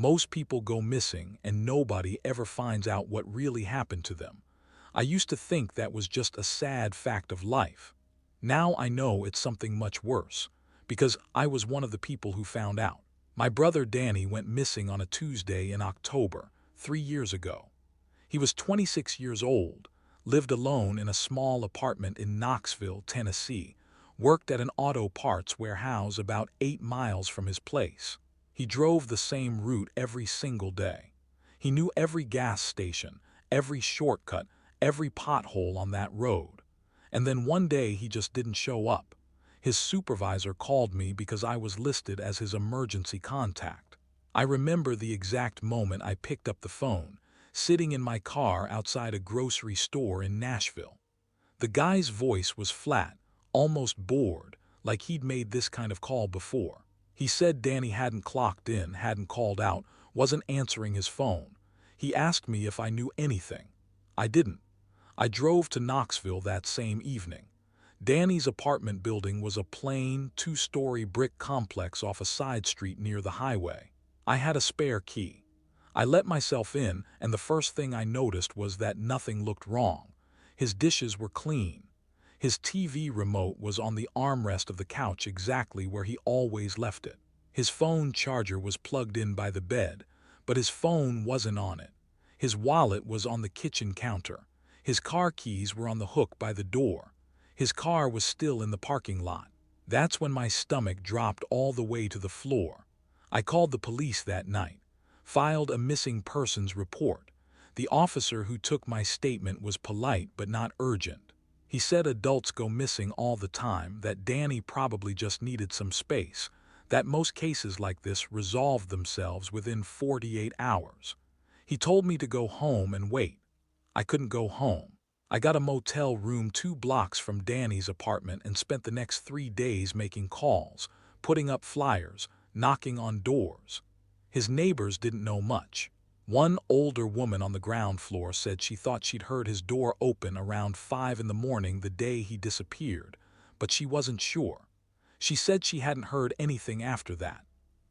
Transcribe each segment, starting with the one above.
Most people go missing and nobody ever finds out what really happened to them. I used to think that was just a sad fact of life. Now I know it's something much worse, because I was one of the people who found out. My brother Danny went missing on a Tuesday in October, 3 years ago. He was 26 years old, lived alone in a small apartment in Knoxville, Tennessee, worked at an auto parts warehouse about 8 miles from his place. He drove the same route every single day. He knew every gas station, every shortcut, every pothole on that road. And then one day he just didn't show up. His supervisor called me because I was listed as his emergency contact. I remember the exact moment I picked up the phone, sitting in my car outside a grocery store in Nashville. The guy's voice was flat, almost bored, like he'd made this kind of call before. He said Danny hadn't clocked in, hadn't called out, wasn't answering his phone. He asked me if I knew anything. I didn't. I drove to Knoxville that same evening. Danny's apartment building was a plain, two-story brick complex off a side street near the highway. I had a spare key. I let myself in, and the first thing I noticed was that nothing looked wrong. His dishes were clean. His TV remote was on the armrest of the couch exactly where he always left it. His phone charger was plugged in by the bed, but his phone wasn't on it. His wallet was on the kitchen counter. His car keys were on the hook by the door. His car was still in the parking lot. That's when my stomach dropped all the way to the floor. I called the police that night, filed a missing persons report. The officer who took my statement was polite but not urgent. He said adults go missing all the time, that Danny probably just needed some space, that most cases like this resolved themselves within 48 hours. He told me to go home and wait. I couldn't go home. I got a motel room 2 blocks from Danny's apartment and spent the next 3 days making calls, putting up flyers, knocking on doors. His neighbors didn't know much. One older woman on the ground floor said she thought she'd heard his door open around 5 in the morning the day he disappeared, but she wasn't sure. She said she hadn't heard anything after that.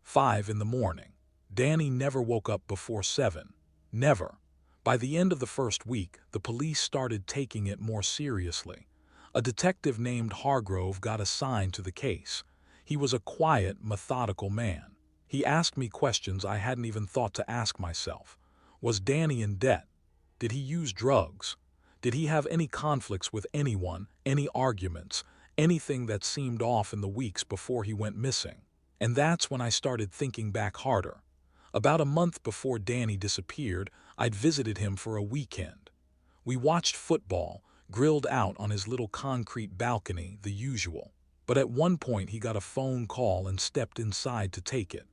5 in the morning. Danny never woke up before 7. Never. By the end of the first week, the police started taking it more seriously. A detective named Hargrove got assigned to the case. He was a quiet, methodical man. He asked me questions I hadn't even thought to ask myself. Was Danny in debt? Did he use drugs? Did he have any conflicts with anyone, any arguments, anything that seemed off in the weeks before he went missing? And that's when I started thinking back harder. About a month before Danny disappeared, I'd visited him for a weekend. We watched football, grilled out on his little concrete balcony, the usual. But at one point he got a phone call and stepped inside to take it.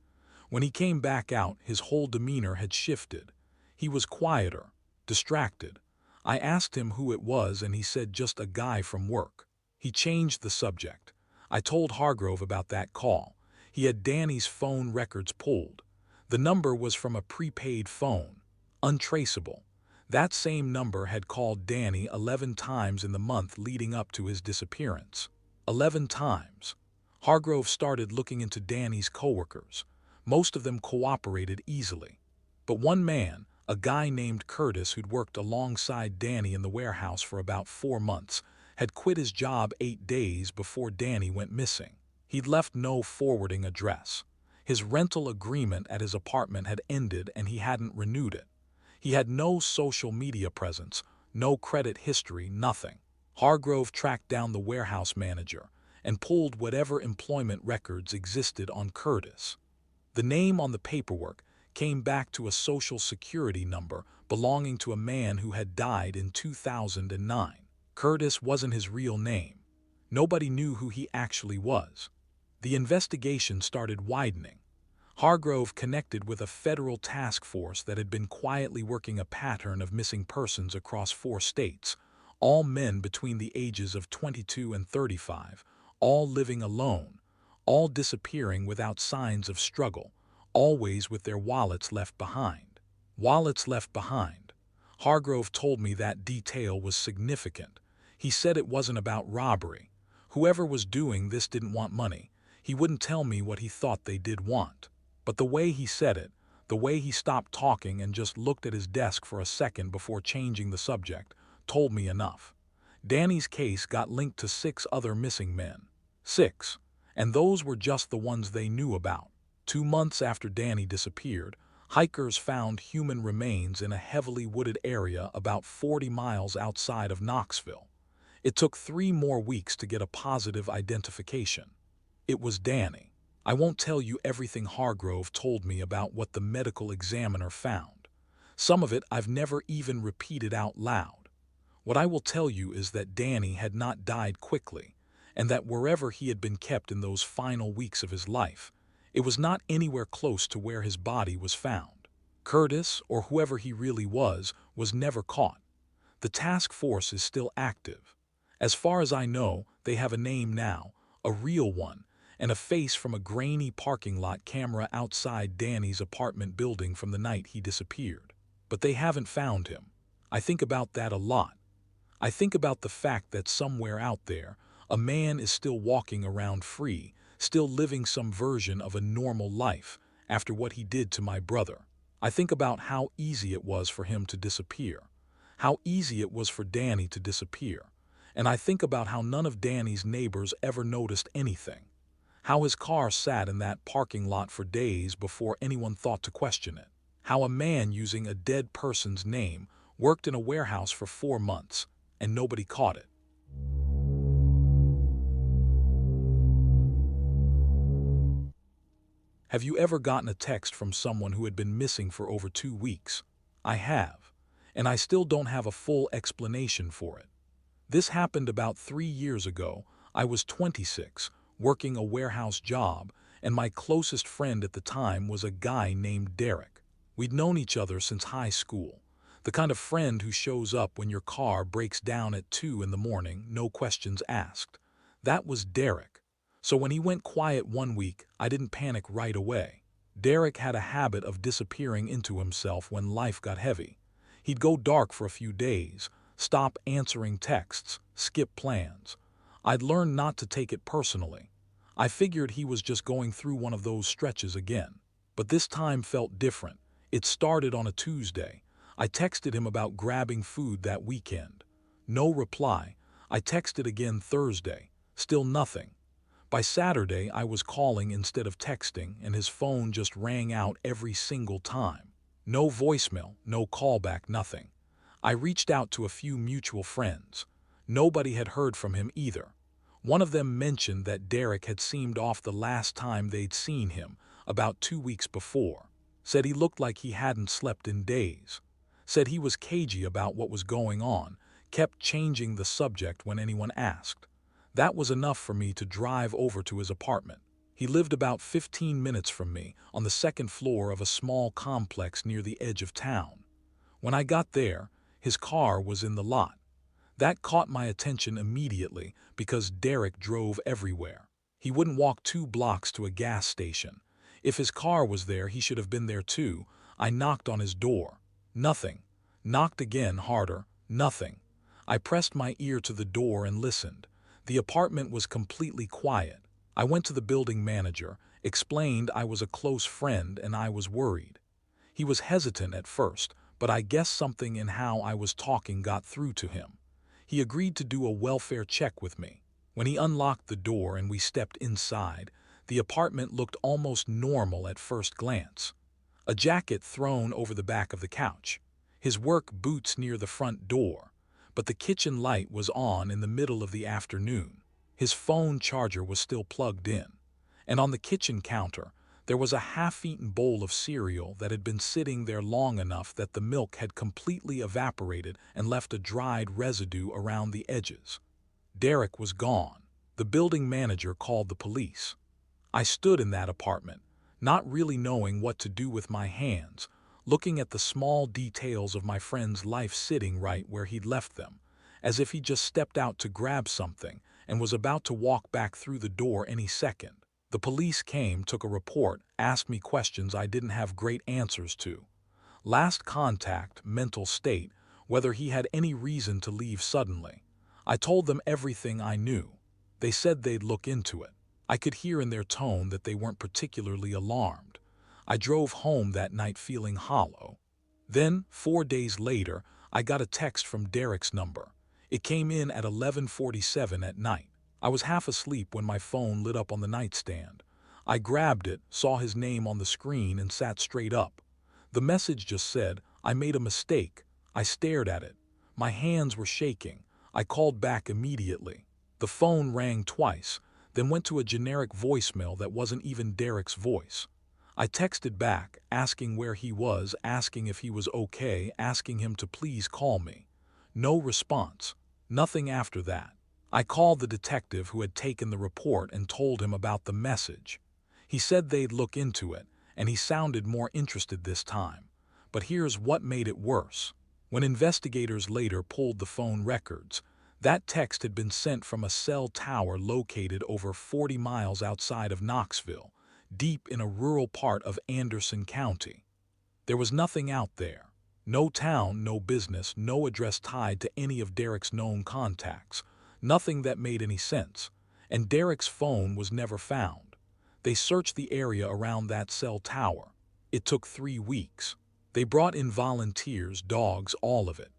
When he came back out, his whole demeanor had shifted. He was quieter, distracted. I asked him who it was and he said just a guy from work. He changed the subject. I told Hargrove about that call. He had Danny's phone records pulled. The number was from a prepaid phone, untraceable. That same number had called Danny 11 times in the month leading up to his disappearance. 11 times. Hargrove started looking into Danny's coworkers. Most of them cooperated easily. But one man, a guy named Curtis who'd worked alongside Danny in the warehouse for about 4 months, had quit his job 8 days before Danny went missing. He'd left no forwarding address. His rental agreement at his apartment had ended and he hadn't renewed it. He had no social media presence, no credit history, nothing. Hargrove tracked down the warehouse manager and pulled whatever employment records existed on Curtis. The name on the paperwork came back to a social security number belonging to a man who had died in 2009. Curtis wasn't his real name. Nobody knew who he actually was. The investigation started widening. Hargrove connected with a federal task force that had been quietly working a pattern of missing persons across 4 states, all men between the ages of 22 and 35, all living alone, all disappearing without signs of struggle, always with their wallets left behind. Wallets left behind. Hargrove told me that detail was significant. He said it wasn't about robbery. Whoever was doing this didn't want money. He wouldn't tell me what he thought they did want. But the way he said it, The way he stopped talking and just looked at his desk for a second before changing the subject told me enough. Danny's case got linked to 6 other missing men. 6. And those were just the ones they knew about. 2 months after Danny disappeared, hikers found human remains in a heavily wooded area about 40 miles outside of Knoxville. It took 3 more weeks to get a positive identification. It was Danny. I won't tell you everything Hargrove told me about what the medical examiner found. Some of it I've never even repeated out loud. What I will tell you is that Danny had not died quickly, and that wherever he had been kept in those final weeks of his life, it was not anywhere close to where his body was found. Curtis, or whoever he really was never caught. The task force is still active. As far as I know, they have a name now, a real one, and a face from a grainy parking lot camera outside Danny's apartment building from the night he disappeared. But they haven't found him. I think about that a lot. I think about the fact that somewhere out there, a man is still walking around free, still living some version of a normal life after what he did to my brother. I think about how easy it was for him to disappear, how easy it was for Danny to disappear, and I think about how none of Danny's neighbors ever noticed anything, how his car sat in that parking lot for days before anyone thought to question it, how a man using a dead person's name worked in a warehouse for 4 months and nobody caught it. Have you ever gotten a text from someone who had been missing for over 2 weeks? I have, and I still don't have a full explanation for it. This happened about 3 years ago. I was 26, working a warehouse job, and my closest friend at the time was a guy named Derek. We'd known each other since high school. The kind of friend who shows up when your car breaks down at 2 in the morning, no questions asked. That was Derek. So when he went quiet one week, I didn't panic right away. Derek had a habit of disappearing into himself when life got heavy. He'd go dark for a few days, stop answering texts, skip plans. I'd learned not to take it personally. I figured he was just going through one of those stretches again. But this time felt different. It started on a Tuesday. I texted him about grabbing food that weekend. No reply. I texted again Thursday. Still nothing. By Saturday, I was calling instead of texting, and his phone just rang out every single time. No voicemail, no callback, nothing. I reached out to a few mutual friends. Nobody had heard from him either. One of them mentioned that Derek had seemed off the last time they'd seen him, about 2 weeks before. Said he looked like he hadn't slept in days. Said he was cagey about what was going on, kept changing the subject when anyone asked. That was enough for me to drive over to his apartment. He lived about 15 minutes from me, on the second floor of a small complex near the edge of town. When I got there, his car was in the lot. That caught my attention immediately because Derek drove everywhere. He wouldn't walk 2 blocks to a gas station. If his car was there, he should have been there too. I knocked on his door. Nothing. Knocked again, harder. Nothing. I pressed my ear to the door and listened. The apartment was completely quiet. I went to the building manager, explained I was a close friend and I was worried. He was hesitant at first, but I guess something in how I was talking got through to him. He agreed to do a welfare check with me. When he unlocked the door and we stepped inside, the apartment looked almost normal at first glance. A jacket thrown over the back of the couch. His work boots near the front door. But the kitchen light was on in the middle of the afternoon. His phone charger was still plugged in. And on the kitchen counter, there was a half-eaten bowl of cereal that had been sitting there long enough that the milk had completely evaporated and left a dried residue around the edges. Derek was gone. The building manager called the police. I stood in that apartment, not really knowing what to do with my hands, looking at the small details of my friend's life sitting right where he'd left them, as if he just stepped out to grab something and was about to walk back through the door any second. The police came, took a report, asked me questions I didn't have great answers to. Last contact, mental state, whether he had any reason to leave suddenly. I told them everything I knew. They said they'd look into it. I could hear in their tone that they weren't particularly alarmed. I drove home that night feeling hollow. Then, 4 days later, I got a text from Derek's number. It came in at 11:47 at night. I was half asleep when my phone lit up on the nightstand. I grabbed it, saw his name on the screen, and sat straight up. The message just said, "I made a mistake." I stared at it. My hands were shaking. I called back immediately. The phone rang twice, then went to a generic voicemail that wasn't even Derek's voice. I texted back, asking where he was, asking if he was okay, asking him to please call me. No response. Nothing after that. I called the detective who had taken the report and told him about the message. He said they'd look into it, and he sounded more interested this time. But here's what made it worse. When investigators later pulled the phone records, that text had been sent from a cell tower located over 40 miles outside of Knoxville, deep in a rural part of Anderson County. There was nothing out there. No town, no business, no address tied to any of Derek's known contacts. Nothing that made any sense. And Derek's phone was never found. They searched the area around that cell tower. It took 3 weeks. They brought in volunteers, dogs, all of it.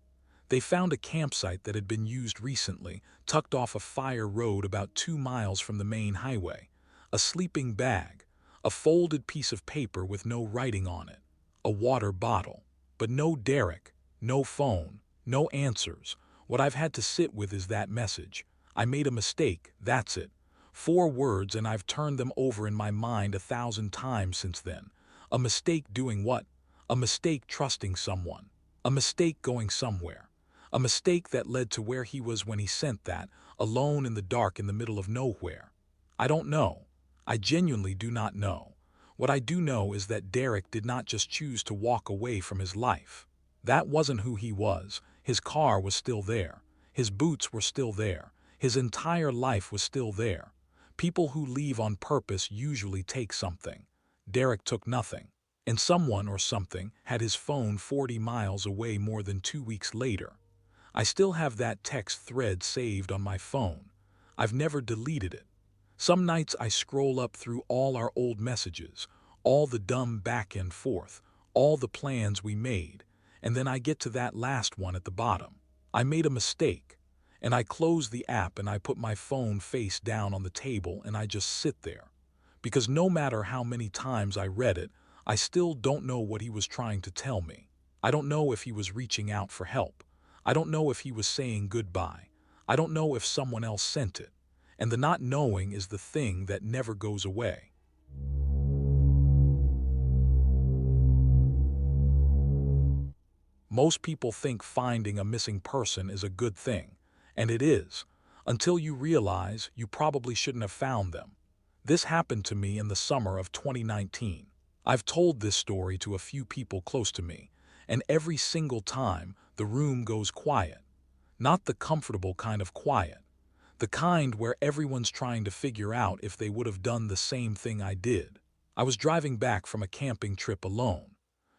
They found a campsite that had been used recently, tucked off a fire road about 2 miles from the main highway. A sleeping bag, a folded piece of paper with no writing on it, a water bottle. But no Derek, no phone, no answers. What I've had to sit with is that message. "I made a mistake, that's it." 4 words, and I've turned them over in my mind 1,000 times since then. A mistake doing what? A mistake trusting someone. A mistake going somewhere. A mistake that led to where he was when he sent that, alone in the dark in the middle of nowhere. I don't know. I genuinely do not know. What I do know is that Derek did not just choose to walk away from his life. That wasn't who he was. His car was still there. His boots were still there. His entire life was still there. People who leave on purpose usually take something. Derek took nothing. And someone or something had his phone 40 miles away more than 2 weeks later. I still have that text thread saved on my phone. I've never deleted it. Some nights I scroll up through all our old messages, all the dumb back and forth, all the plans we made, and then I get to that last one at the bottom. "I made a mistake." And I close the app and I put my phone face down on the table and I just sit there. Because no matter how many times I read it, I still don't know what he was trying to tell me. I don't know if he was reaching out for help. I don't know if he was saying goodbye. I don't know if someone else sent it. And the not knowing is the thing that never goes away. Most people think finding a missing person is a good thing, and it is, until you realize you probably shouldn't have found them. This happened to me in the summer of 2019. I've told this story to a few people close to me, and every single time the room goes quiet. Not the comfortable kind of quiet. The kind where everyone's trying to figure out if they would have done the same thing I did. I was driving back from a camping trip alone.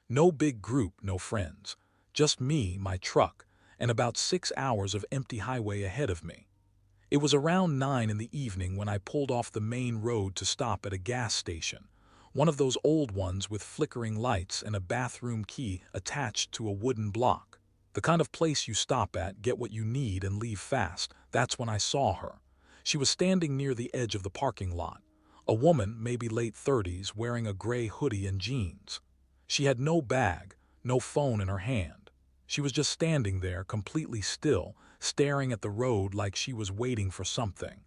No big group, no friends. Just me, my truck, and about 6 hours of empty highway ahead of me. It was around 9 in the evening when I pulled off the main road to stop at a gas station. One of those old ones with flickering lights and a bathroom key attached to a wooden block. The kind of place you stop at, get what you need, and leave fast. That's when I saw her. She was standing near the edge of the parking lot. A woman, maybe late 30s, wearing a gray hoodie and jeans. She had no bag, no phone in her hand. She was just standing there, completely still, staring at the road like she was waiting for something.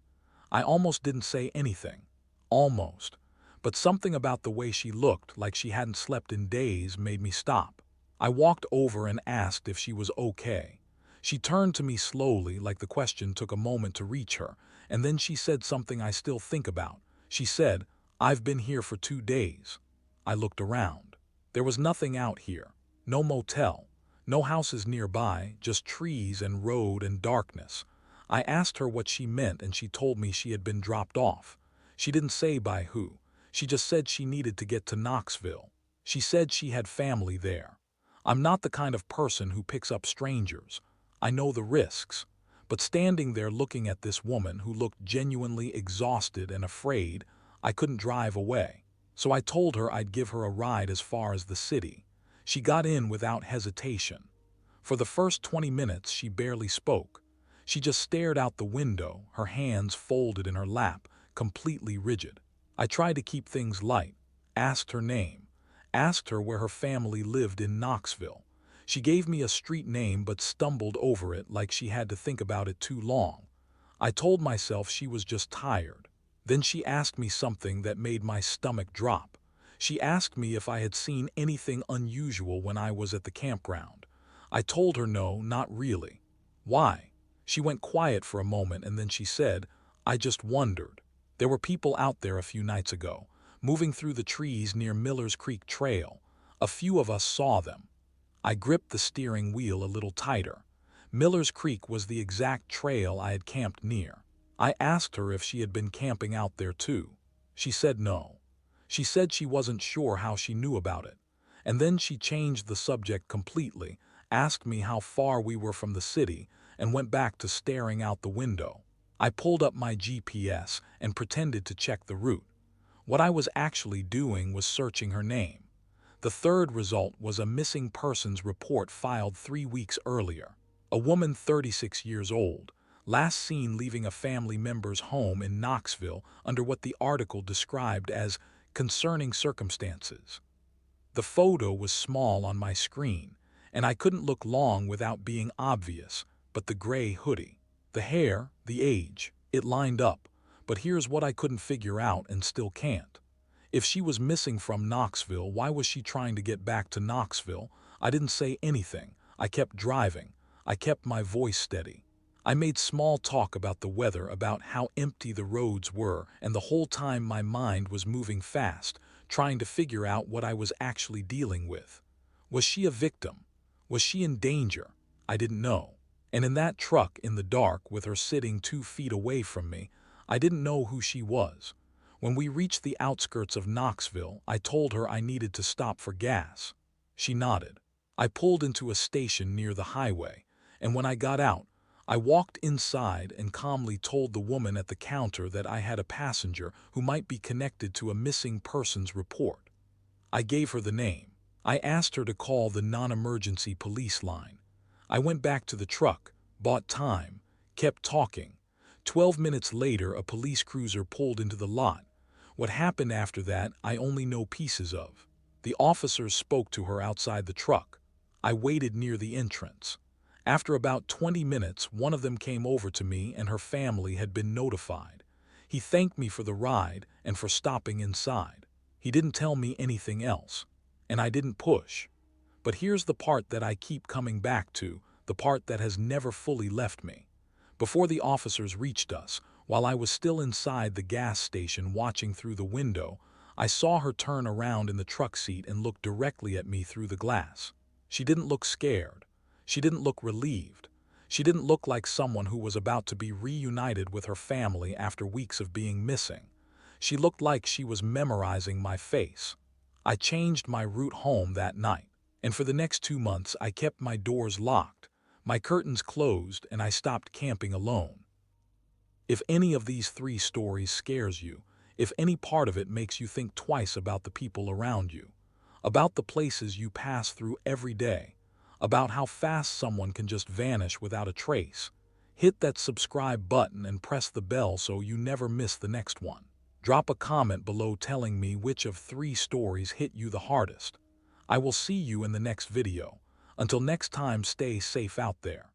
I almost didn't say anything. Almost. But something about the way she looked, like she hadn't slept in days, made me stop. I walked over and asked if she was okay. She turned to me slowly, like the question took a moment to reach her, and then she said something I still think about. She said, "I've been here for 2 days." I looked around. There was nothing out here. No motel. No houses nearby, just trees and road and darkness. I asked her what she meant and she told me she had been dropped off. She didn't say by who. She just said she needed to get to Knoxville. She said she had family there. I'm not the kind of person who picks up strangers. I know the risks. But standing there looking at this woman who looked genuinely exhausted and afraid, I couldn't drive away. So I told her I'd give her a ride as far as the city. She got in without hesitation. For the first 20 minutes, she barely spoke. She just stared out the window, her hands folded in her lap, completely rigid. I tried to keep things light, asked her name, asked her where her family lived in Knoxville. She gave me a street name but stumbled over it like she had to think about it too long. I told myself she was just tired. Then she asked me something that made my stomach drop. She asked me if I had seen anything unusual when I was at the campground. I told her no, not really. Why? She went quiet for a moment and then she said, I just wondered. There were people out there a few nights ago, moving through the trees near Miller's Creek Trail. A few of us saw them. I gripped the steering wheel a little tighter. Miller's Creek was the exact trail I had camped near. I asked her if she had been camping out there too. She said no. She said she wasn't sure how she knew about it. And then she changed the subject completely, asked me how far we were from the city, and went back to staring out the window. I pulled up my GPS and pretended to check the route. What I was actually doing was searching her name. The third result was a missing persons report filed 3 weeks earlier. A woman 36 years old, last seen leaving a family member's home in Knoxville under what the article described as concerning circumstances. The photo was small on my screen, and I couldn't look long without being obvious, but the gray hoodie, the hair, the age, it lined up. But here's what I couldn't figure out and still can't. If she was missing from Knoxville, why was she trying to get back to Knoxville? I didn't say anything. I kept driving. I kept my voice steady. I made small talk about the weather, about how empty the roads were, and the whole time my mind was moving fast, trying to figure out what I was actually dealing with. Was she a victim? Was she in danger? I didn't know. And in that truck in the dark, with her sitting 2 feet away from me, I didn't know who she was. When we reached the outskirts of Knoxville, I told her I needed to stop for gas. She nodded. I pulled into a station near the highway, and when I got out, I walked inside and calmly told the woman at the counter that I had a passenger who might be connected to a missing persons report. I gave her the name. I asked her to call the non-emergency police line. I went back to the truck, bought time, kept talking. 12 minutes later, a police cruiser pulled into the lot. What happened after that, I only know pieces of. The officers spoke to her outside the truck. I waited near the entrance. After about 20 minutes, one of them came over to me and her family had been notified. He thanked me for the ride and for stopping inside. He didn't tell me anything else, and I didn't push. But here's the part that I keep coming back to, the part that has never fully left me. Before the officers reached us, while I was still inside the gas station watching through the window, I saw her turn around in the truck seat and look directly at me through the glass. She didn't look scared. She didn't look relieved. She didn't look like someone who was about to be reunited with her family after weeks of being missing. She looked like she was memorizing my face. I changed my route home that night, and for the next 2 months I kept my doors locked, my curtains closed, and I stopped camping alone. If any of these 3 stories scares you, if any part of it makes you think twice about the people around you, about the places you pass through every day, about how fast someone can just vanish without a trace, hit that subscribe button and press the bell so you never miss the next one. Drop a comment below telling me which of 3 stories hit you the hardest. I will see you in the next video. Until next time, stay safe out there.